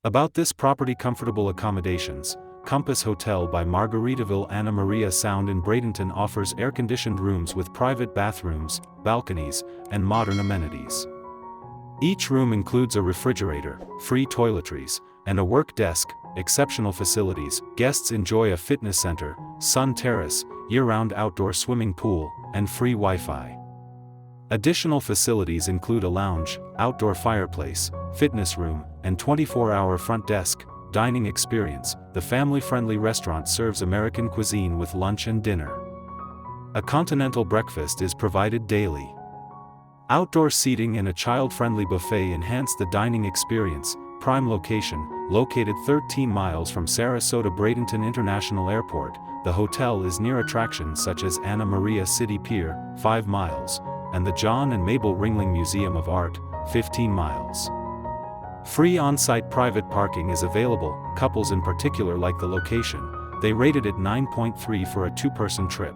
About this property: comfortable accommodations. Compass Hotel by Margaritaville Anna Maria Sound in Bradenton offers air-conditioned rooms with private bathrooms, balconies, and modern amenities. Each room includes a refrigerator, free toiletries, and a work desk. Exceptional facilities: guests enjoy a fitness center, sun terrace, year-round outdoor swimming pool, and free Wi-Fi. Additional facilities include a lounge, outdoor fireplace, fitness room, and 24-hour front desk dining experience. The family-friendly restaurant serves American cuisine with lunch and dinner. A continental breakfast is provided daily. Outdoor seating and a child-friendly buffet enhance the dining experience. Prime location, located 13 miles from Sarasota Bradenton International Airport, the hotel is near attractions such as Anna Maria City Pier, 5 miles, and the John and Mabel Ringling Museum of Art, 15 miles. Free on-site private parking is available. Couples in particular like the location. They rated it 9.3 for a two-person trip.